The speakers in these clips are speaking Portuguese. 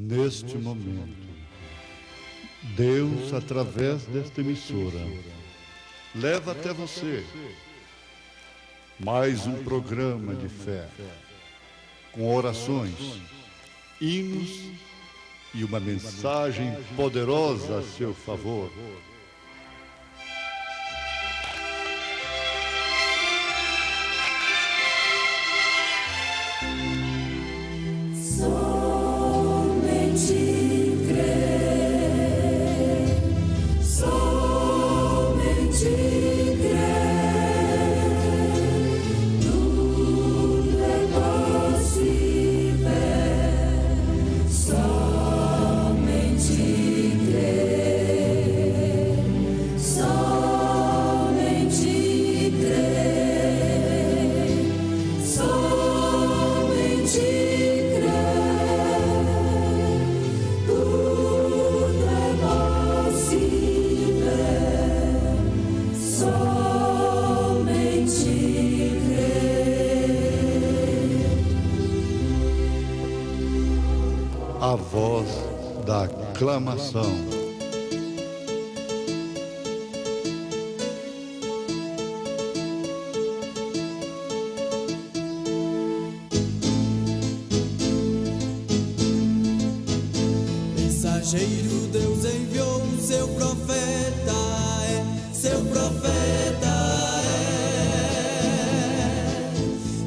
neste momento, Deus, através desta emissora, leva até você mais um programa de fé, com orações, hinos e uma mensagem poderosa a seu favor. A voz da aclamação. Mensageiro, Deus enviou seu profeta, seu profeta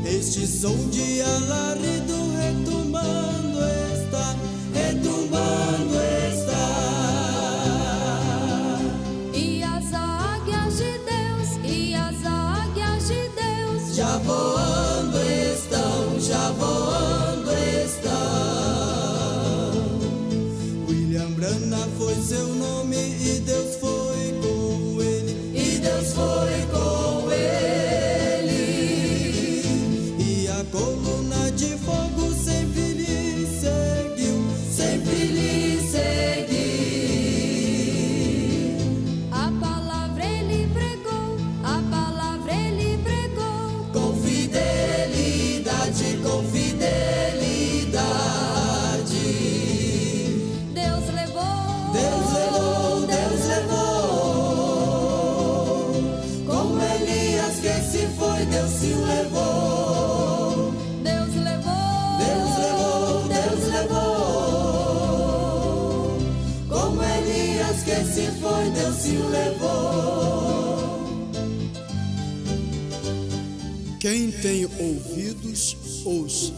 Este som de alarido retumbando está, retumbando está. E as águias de Deus, e as águias de Deus já voando estão, já voando estão. William Branham foi seu nome e Deus foi com ele, e Deus foi com ele. E a coluna de fogo sempre lhe seguiu, sempre lhe seguiu. A palavra ele pregou, a palavra ele pregou. Com fidelidade, com fidelidade. Deus levou, Deus levou, Deus levou. Como Elias que se foi, Deus se levou. Deus levou, Deus levou, Deus levou. Como Elias que se foi, Deus se levou. Quem tem ouvidos, ouça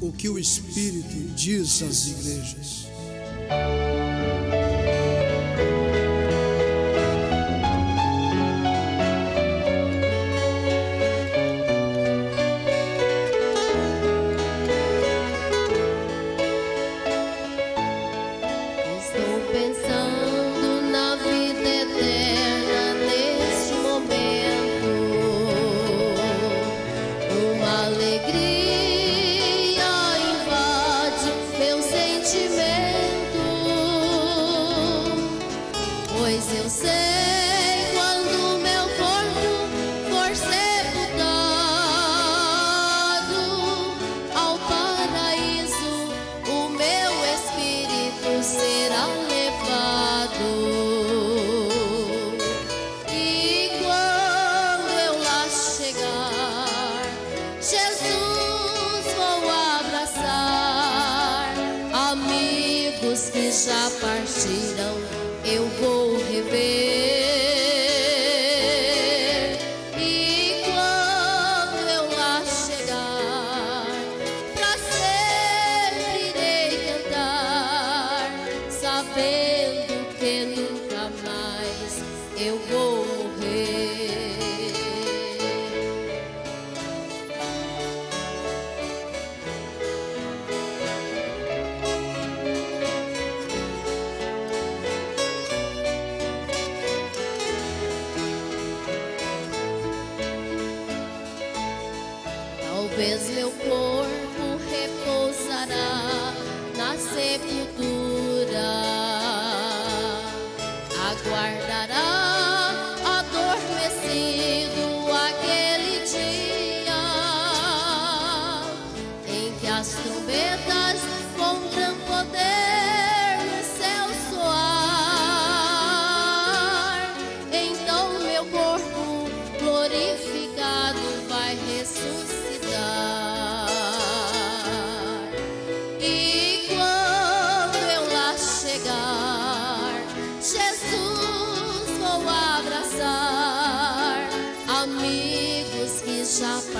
o que o Espírito diz às igrejas. estou pensando na vida eterna neste momento. Uma alegria invade meu sentimento, pois eu sei quando meu corpo for sepultado ao paraíso, o meu espírito será levado. E quando eu lá chegar, Jesus vou abraçar. Amigos que já partiram, eu vou rever. E quando eu lá chegar, pra sempre irei cantar, sabendo que nunca mais eu vou morrer.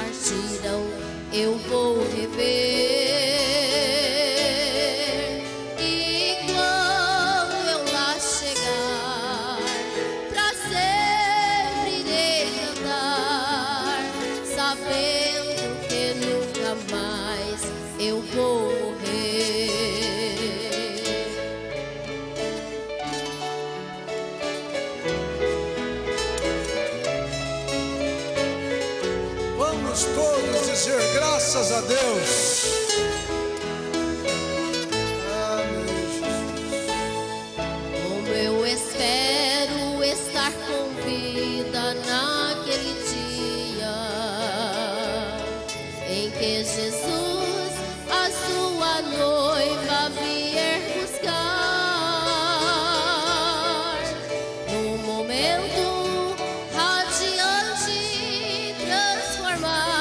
partiram, eu vou rever. E quando eu lá chegar, pra sempre irei cantar, sabendo que nunca mais eu vou morrer. Vamos todos dizer graças a Deus. Amém, Jesus. Como eu espero estar com vida naquele dia em que Jesus, a sua noiva, vier buscar. No momento radiante, transformada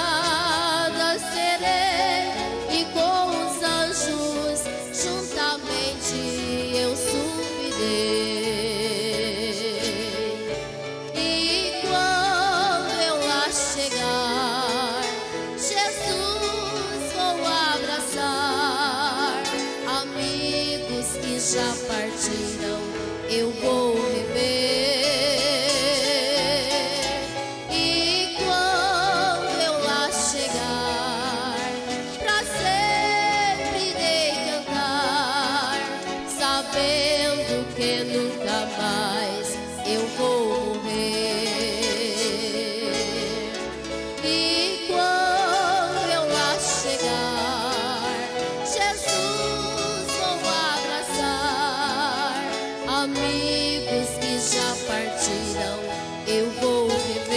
serei, e com os anjos juntamente eu subirei. E quando eu lá chegar, Jesus vou abraçar. Amigos que já partiram, eu vou rever. E quando eu lá chegar, pra sempre irei cantar, sabendo que nunca mais eu vou morrer. E quando eu lá chegar, Jesus vou abraçar. Amigos que já partiram, eu vou rever.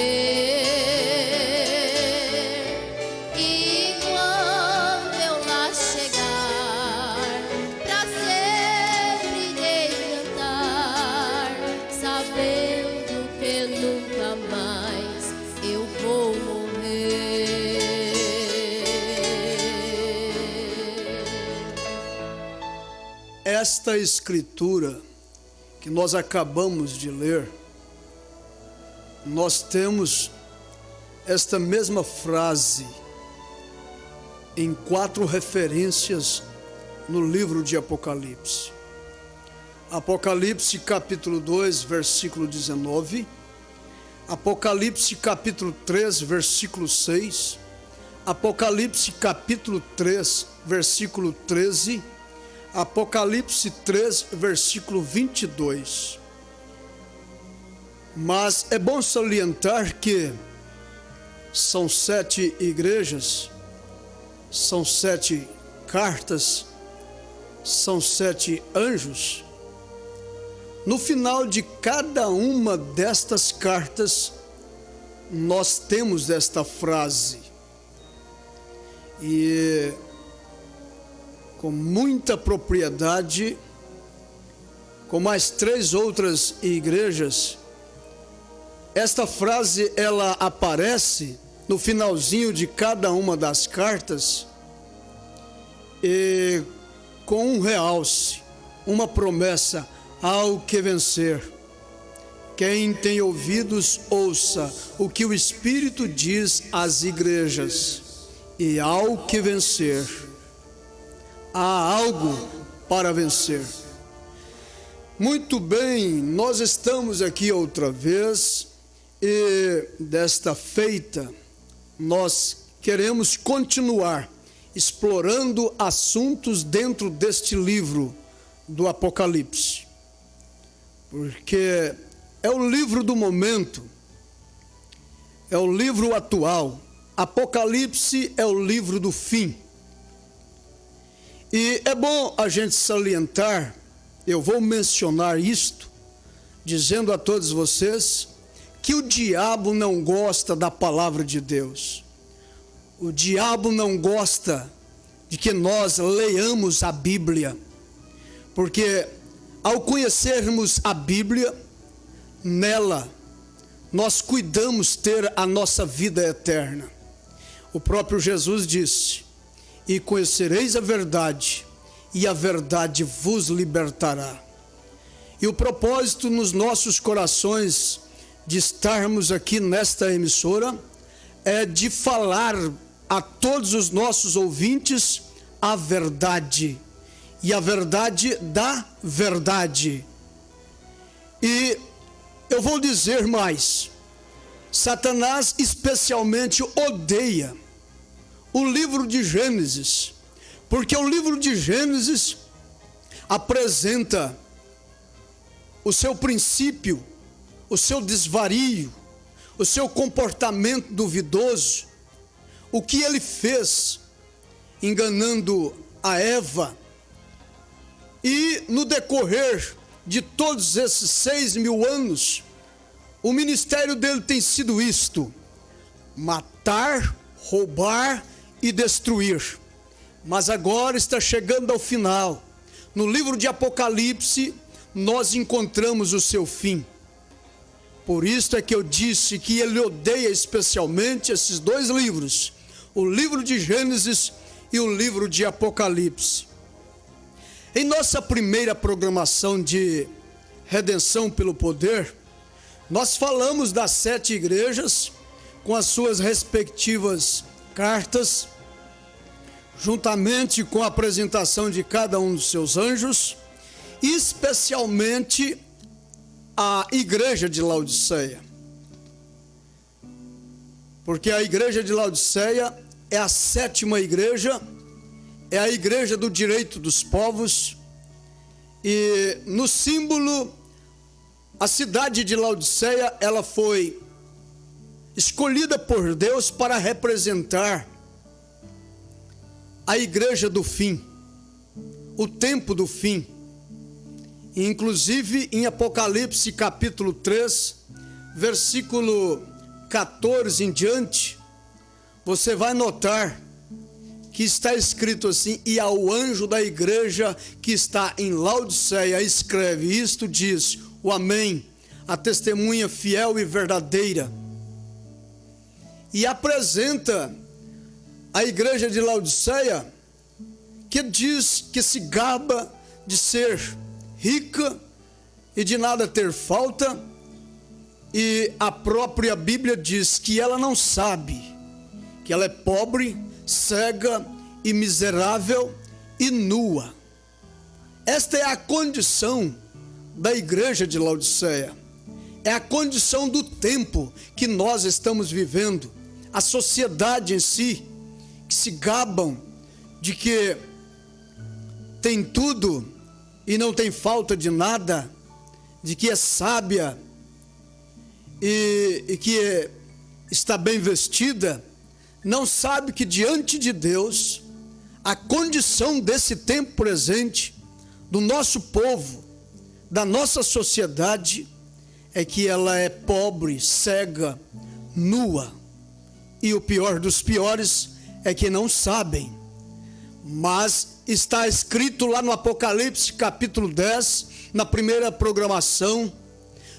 E quando eu lá chegar, pra sempre irei cantar, sabendo que nunca mais eu vou morrer. Esta escritura que nós acabamos de ler, nós temos esta mesma frase em 4 referências no livro de Apocalipse. Apocalipse capítulo 2, versículo 19, Apocalipse capítulo 3, versículo 6, Apocalipse capítulo 3, versículo 13, Apocalipse 3, versículo 22. Mas é bom salientar que são 7 igrejas, são 7 cartas, são 7 anjos. No final de cada uma destas cartas, nós temos esta frase. E com muita propriedade, com mais 3 outras igrejas, esta frase ela aparece no finalzinho de cada uma das cartas, e com um realce, uma promessa: ao que vencer. Quem tem ouvidos, ouça o que o Espírito diz às igrejas. E ao que vencer, há algo para vencer. Muito bem, nós estamos aqui outra vez, e desta feita nós queremos continuar explorando assuntos dentro deste livro do Apocalipse, porque é o livro do momento, é o livro atual. Apocalipse é o livro do fim. E é bom a gente salientar, eu vou mencionar isto, dizendo a todos vocês que o diabo não gosta da palavra de Deus. O diabo não gosta de que nós leiamos a Bíblia, porque ao conhecermos a Bíblia, nela nós cuidamos ter a nossa vida eterna. O próprio Jesus disse: e conhecereis a verdade, e a verdade vos libertará. E o propósito nos nossos corações de estarmos aqui nesta emissora é de falar a todos os nossos ouvintes a verdade, e a verdade da verdade. E eu vou dizer mais: Satanás especialmente odeia o livro de Gênesis, porque o livro de Gênesis apresenta o seu princípio, o seu desvario, o seu comportamento duvidoso, o que ele fez enganando a Eva. E no decorrer de todos esses 6.000 anos, o ministério dele tem sido isto: matar, roubar e destruir. Mas agora está chegando ao final. No livro de Apocalipse, nós encontramos o seu fim. Por isso é que eu disse que ele odeia especialmente esses dois livros, o livro de Gênesis e o livro de Apocalipse. Em nossa primeira programação de Redenção pelo Poder, nós falamos das 7 igrejas com as suas respectivas cartas, juntamente com a apresentação de cada um dos seus anjos, e especialmente a igreja de Laodiceia. Porque a igreja de Laodiceia é a 7ª igreja, é a igreja do direito dos povos, e no símbolo, a cidade de Laodiceia, ela foi escolhida por Deus para representar a igreja do fim, o tempo do fim. Inclusive em Apocalipse capítulo 3, versículo 14 em diante, você vai notar que está escrito assim: e ao anjo da igreja que está em Laodiceia escreve isto, diz o Amém, a testemunha fiel e verdadeira. E apresenta a igreja de Laodiceia, que diz que se gaba de ser rica e de nada ter falta, e a própria Bíblia diz que ela não sabe, que ela é pobre, cega e miserável e nua. Esta é a condição da igreja de Laodiceia, é a condição do tempo que nós estamos vivendo, a sociedade em si, que se gabam de que tem tudo e não tem falta de nada, de que é sábia e que está bem vestida, não sabe que diante de Deus, a condição desse tempo presente, do nosso povo, da nossa sociedade, é que ela é pobre, cega, nua. E o pior dos piores é que não sabem. Mas está escrito lá no Apocalipse capítulo 10, na primeira programação,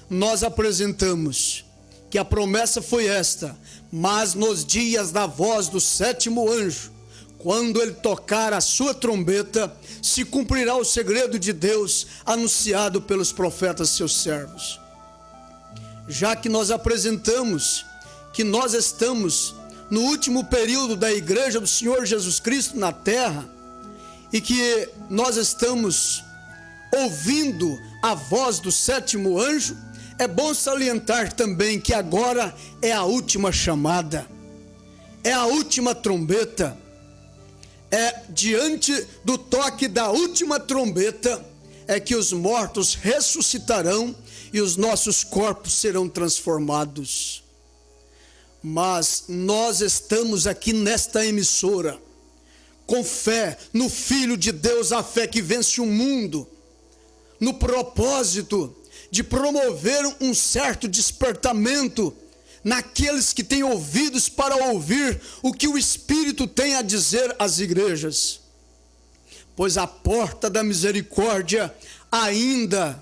nós apresentamos que a promessa foi esta: mas nos dias da voz do 7º anjo, quando ele tocar a sua trombeta, se cumprirá o segredo de Deus anunciado pelos profetas seus servos. Já que nós apresentamos que nós estamos no último período da igreja do Senhor Jesus Cristo na terra, e que nós estamos ouvindo a voz do 7º anjo, é bom salientar também que agora é a última chamada, é a última trombeta, é diante do toque da última trombeta é que os mortos ressuscitarão e os nossos corpos serão transformados. Mas nós estamos aqui nesta emissora com fé no Filho de Deus, a fé que vence o mundo, no propósito de promover um certo despertamento naqueles que têm ouvidos para ouvir o que o Espírito tem a dizer às igrejas. Pois a porta da misericórdia ainda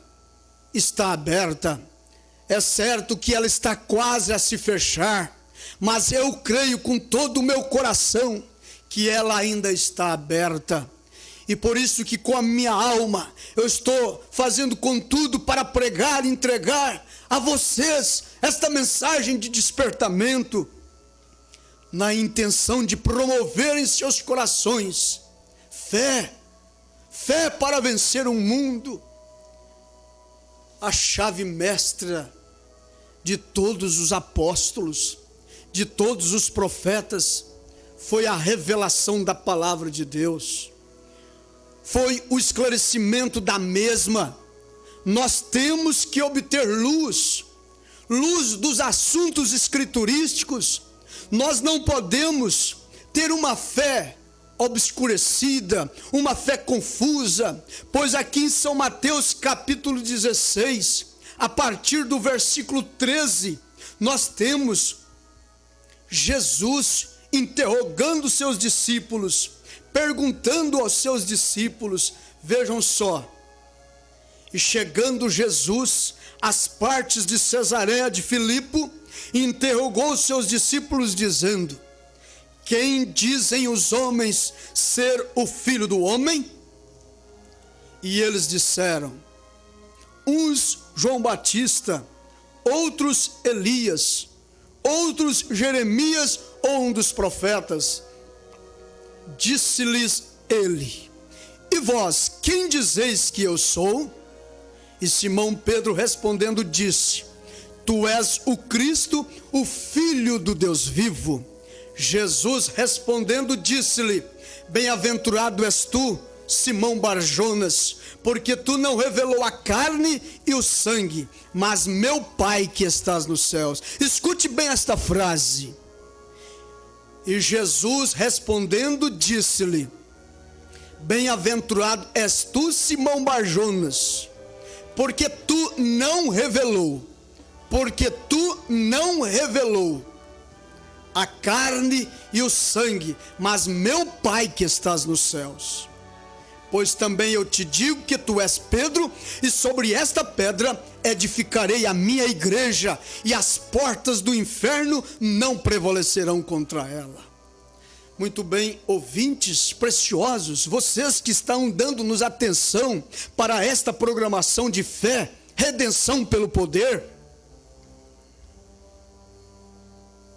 está aberta. É certo que ela está quase a se fechar, mas eu creio com todo o meu coração que ela ainda está aberta. E por isso que com a minha alma eu estou fazendo com tudo para pregar e entregar a vocês esta mensagem de despertamento. na intenção de promover em seus corações fé para vencer o mundo. A chave mestra de todos os apóstolos, de todos os profetas, foi a revelação da palavra de Deus, foi o esclarecimento da mesma. Nós temos que obter luz dos assuntos escriturísticos. Nós não podemos ter uma fé obscurecida, uma fé confusa, pois aqui em São Mateus capítulo 16, a partir do versículo 13, nós temos Jesus interrogando seus discípulos, perguntando aos seus discípulos, vejam só, e chegando Jesus às partes de Cesareia de Filipe, interrogou os seus discípulos dizendo: quem dizem os homens ser o Filho do Homem? E eles disseram: uns João Batista, outros Elias, outros Jeremias ou um dos profetas. Disse-lhes ele: e vós, quem dizeis que eu sou? E Simão Pedro respondendo disse: tu és o Cristo, o Filho do Deus vivo. Jesus respondendo disse-lhe: bem-aventurado és tu, Simão Barjonas, porque tu não revelou a carne e o sangue, mas meu Pai que estás nos céus. Escute bem esta frase. E Jesus respondendo disse-lhe: bem-aventurado és tu, Simão Barjonas, porque tu não revelou a carne e o sangue, mas meu Pai que estás nos céus. Pois também eu te digo que tu és Pedro, e sobre esta pedra edificarei a minha igreja, e as portas do inferno não prevalecerão contra ela. Muito bem, ouvintes preciosos, vocês que estão dando-nos atenção para esta programação de fé, redenção pelo poder,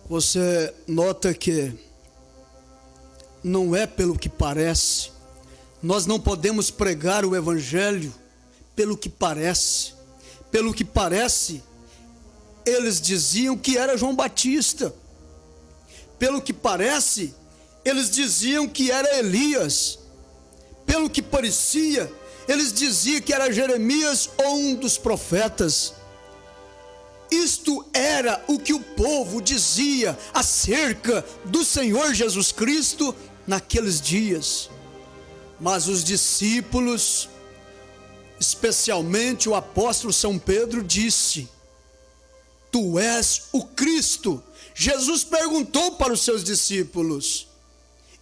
você nota que não é pelo que parece. Nós não podemos pregar o evangelho pelo que parece. Pelo que parece, eles diziam que era João Batista. Pelo que parece, eles diziam que era Elias. Pelo que parecia, eles diziam que era Jeremias ou um dos profetas. Isto era o que o povo dizia acerca do Senhor Jesus Cristo naqueles dias. Mas os discípulos, especialmente o apóstolo São Pedro, disse: tu és o Cristo. Jesus perguntou para os seus discípulos: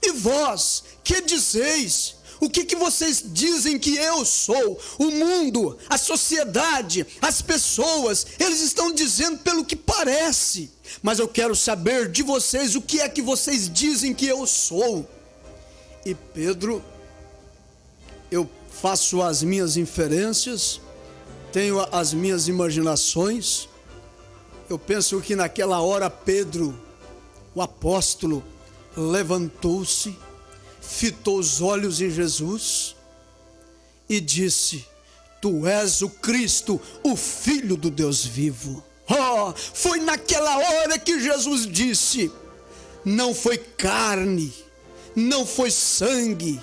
e vós, que dizeis? O que vocês dizem que eu sou? O mundo, a sociedade, as pessoas, eles estão dizendo pelo que parece. Mas eu quero saber de vocês o que é que vocês dizem que eu sou. E Pedro, eu faço as minhas inferências, tenho as minhas imaginações. Eu penso que naquela hora Pedro, o apóstolo, levantou-se, fitou os olhos em Jesus e disse: tu és o Cristo, o Filho do Deus vivo. Foi naquela hora que Jesus disse: não foi carne, não foi sangue,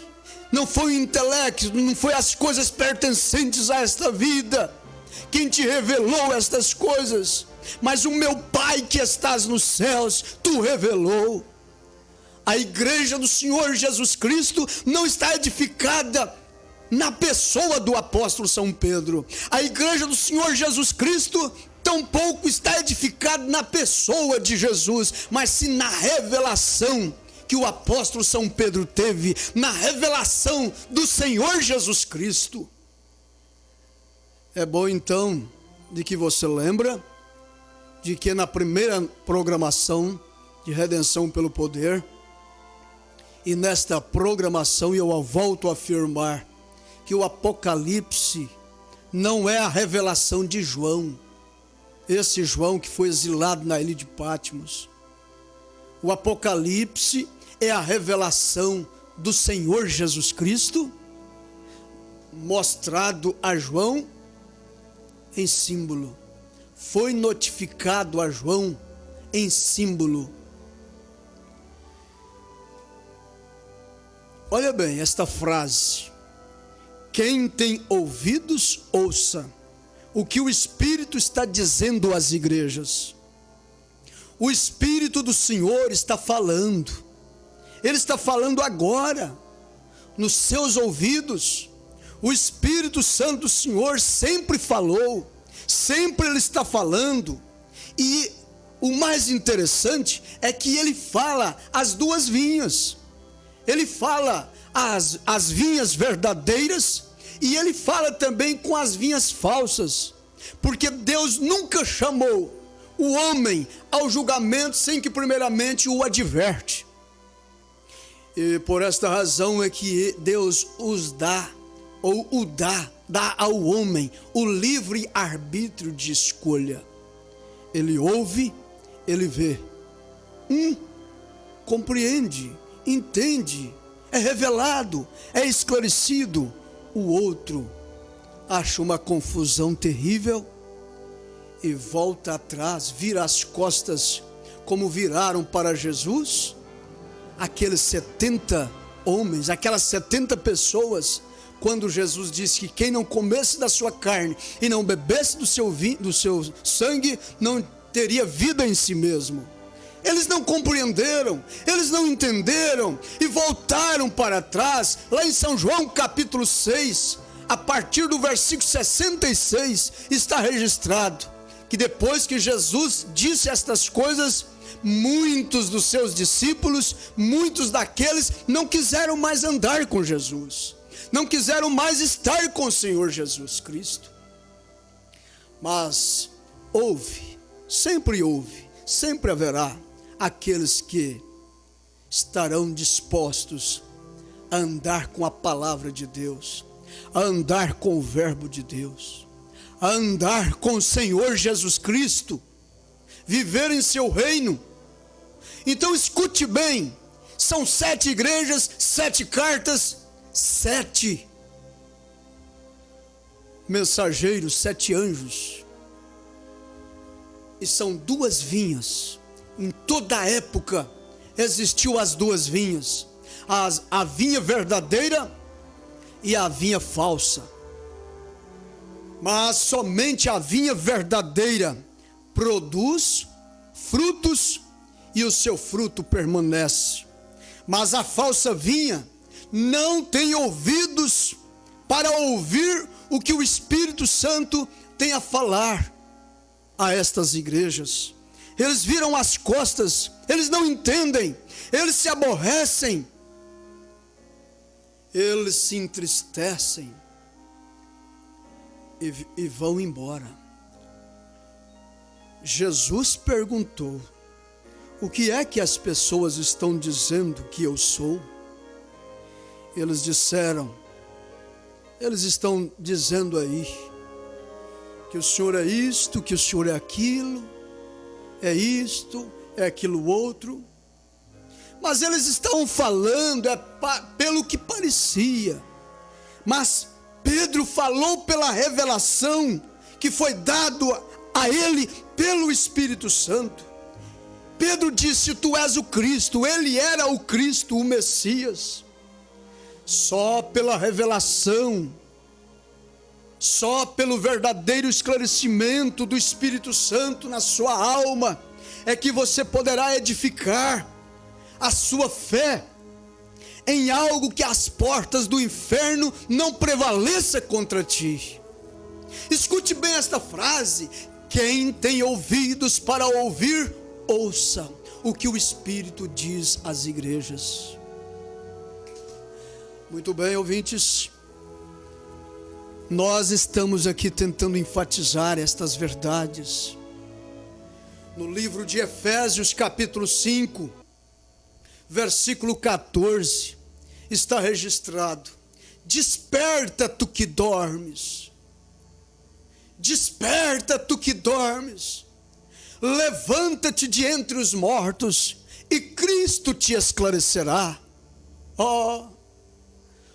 não foi o intelecto, não foi as coisas pertencentes a esta vida quem te revelou estas coisas, mas o meu Pai que estás nos céus, tu revelou. A igreja do Senhor Jesus Cristo não está edificada na pessoa do apóstolo São Pedro. A igreja do Senhor Jesus Cristo tampouco está edificada na pessoa de Jesus, mas sim na revelação que o apóstolo São Pedro teve, na revelação do Senhor Jesus Cristo. É bom então de que você lembra de que na primeira programação de redenção pelo poder, e nesta programação eu volto a afirmar que o Apocalipse não é a revelação de João, esse João que foi exilado na ilha de Patmos. O Apocalipse é a revelação do Senhor Jesus Cristo, mostrado a João em símbolo. Foi notificado a João em símbolo. Olha bem esta frase: quem tem ouvidos, ouça o que o Espírito está dizendo às igrejas. O Espírito do Senhor está falando. Ele está falando agora, nos seus ouvidos. O Espírito Santo do Senhor sempre falou, sempre Ele está falando. E o mais interessante é que Ele fala as duas vinhas. Ele fala as vinhas verdadeiras e Ele fala também com as vinhas falsas. Porque Deus nunca chamou o homem ao julgamento sem que primeiramente o adverte. E por esta razão é que Deus dá ao homem o livre arbítrio de escolha. Ele ouve, ele vê. Compreende, entende, é revelado, é esclarecido. O outro acha uma confusão terrível e volta atrás, vira as costas, como viraram para Jesus aqueles 70 homens, aquelas 70 pessoas, quando Jesus disse que quem não comesse da sua carne e não bebesse do seu sangue, não teria vida em si mesmo. Eles não compreenderam, eles não entenderam e voltaram para trás. Lá em São João capítulo 6, a partir do versículo 66, está registrado que depois que Jesus disse estas coisas, muitos dos seus discípulos, muitos daqueles não quiseram mais andar com Jesus, não quiseram mais estar com o Senhor Jesus Cristo. Mas sempre haverá aqueles que estarão dispostos a andar com a palavra de Deus, a andar com o verbo de Deus, a andar com o Senhor Jesus Cristo, viver em seu reino. Então escute bem, são 7 igrejas, 7 cartas, 7 mensageiros, 7 anjos, e são 2 vinhas. Em toda a época existiu as 2 vinhas, a vinha verdadeira e a vinha falsa. Mas somente a vinha verdadeira produz frutos e o seu fruto permanece. Mas a falsa vinha não tem ouvidos para ouvir o que o Espírito Santo tem a falar a estas igrejas. Eles viram as costas, eles não entendem, eles se aborrecem, eles se entristecem e vão embora. Jesus perguntou: o que é que as pessoas estão dizendo que eu sou? Eles disseram, eles estão dizendo aí que o Senhor é isto, que o Senhor é aquilo, é isto, é aquilo outro. Mas eles estavam falando pelo que parecia. Mas Pedro falou pela revelação que foi dado a ele pelo Espírito Santo. Pedro disse: tu és o Cristo. Ele era o Cristo, o Messias. Só pela revelação, só pelo verdadeiro esclarecimento do Espírito Santo na sua alma é que você poderá edificar a sua fé em algo que as portas do inferno não prevaleça contra ti. Escute bem esta frase: quem tem ouvidos para ouvir, ouça o que o Espírito diz às igrejas. Muito bem, ouvintes, nós estamos aqui tentando enfatizar estas verdades. No livro de Efésios, capítulo 5, versículo 14, está registrado: desperta tu que dormes, desperta tu que dormes, levanta-te de entre os mortos, e Cristo te esclarecerá. Oh,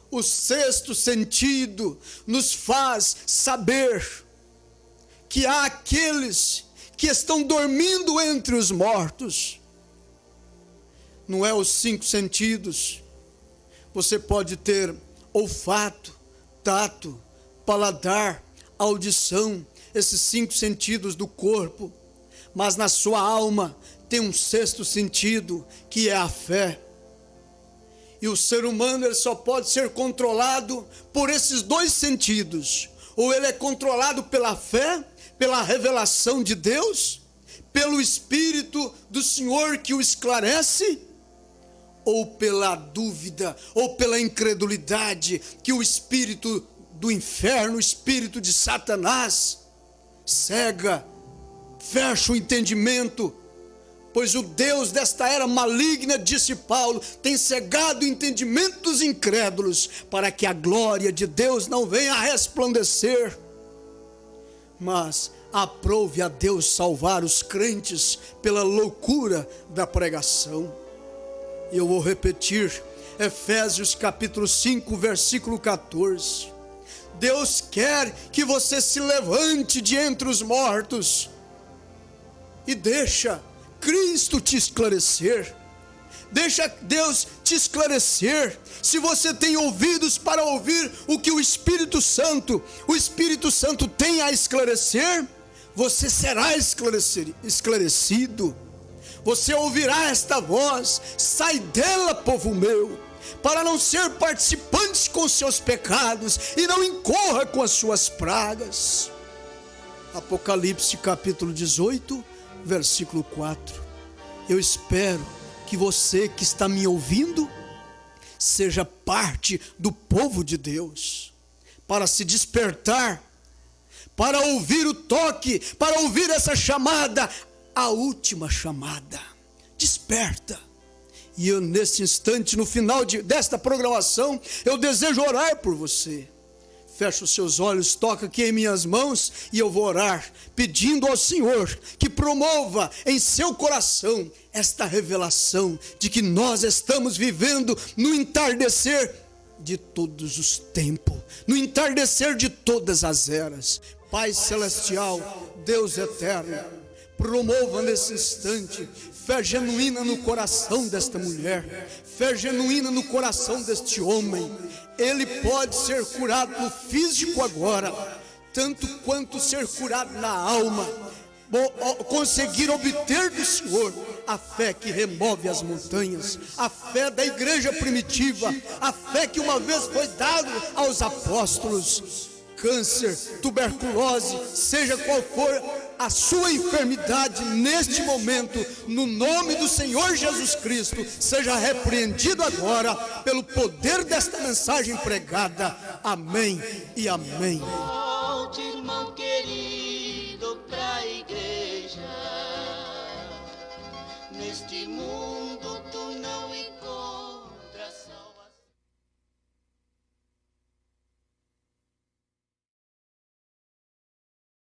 o sexto sentido nos faz saber que há aqueles que estão dormindo entre os mortos. Não é os 5 sentidos. Você pode ter olfato, tato, paladar, audição, esses 5 sentidos do corpo, mas na sua alma tem um sexto sentido, que é a fé. E o ser humano ele só pode ser controlado por esses 2 sentidos. Ou ele é controlado pela fé, pela revelação de Deus, pelo Espírito do Senhor que o esclarece, ou pela dúvida, ou pela incredulidade que o espírito do inferno, o espírito de Satanás, cega, fecha o entendimento, pois o Deus desta era maligna, disse Paulo, tem cegado o entendimento dos incrédulos, para que a glória de Deus não venha a resplandecer. Mas aprove a Deus salvar os crentes pela loucura da pregação. E eu vou repetir, Efésios capítulo 5, versículo 14. Deus quer que você se levante de entre os mortos e deixa Cristo te esclarecer. Deixa Deus te esclarecer. Se você tem ouvidos para ouvir o que o Espírito Santo tem a esclarecer, você será esclarecido. Você ouvirá esta voz: sai dela, povo meu, para não ser participante com seus pecados e não incorra com as suas pragas. Apocalipse capítulo 18, versículo 4. Eu espero que você que está me ouvindo seja parte do povo de Deus, para se despertar, para ouvir o toque, para ouvir essa chamada, a última chamada. Desperta. E eu, nesse instante, no final desta programação, eu desejo orar por você. Fecha os seus olhos, toca aqui em minhas mãos e eu vou orar, pedindo ao Senhor que promova em seu coração esta revelação de que nós estamos vivendo no entardecer de todos os tempos, no entardecer de todas as eras. Pai celestial, Deus eterno, promova nesse instante fé genuína no coração desta mulher, fé genuína no coração deste homem. Ele pode ser curado no físico agora, tanto quanto ser curado na alma, conseguir obter do Senhor a fé que remove as montanhas, a fé da igreja primitiva, a fé que uma vez foi dada aos apóstolos. Câncer, tuberculose, seja qual for a sua enfermidade neste momento, no nome do Senhor Jesus Cristo, seja repreendido agora pelo poder desta mensagem pregada. Amém e amém. Volte, irmão querido, pra igreja, neste mundo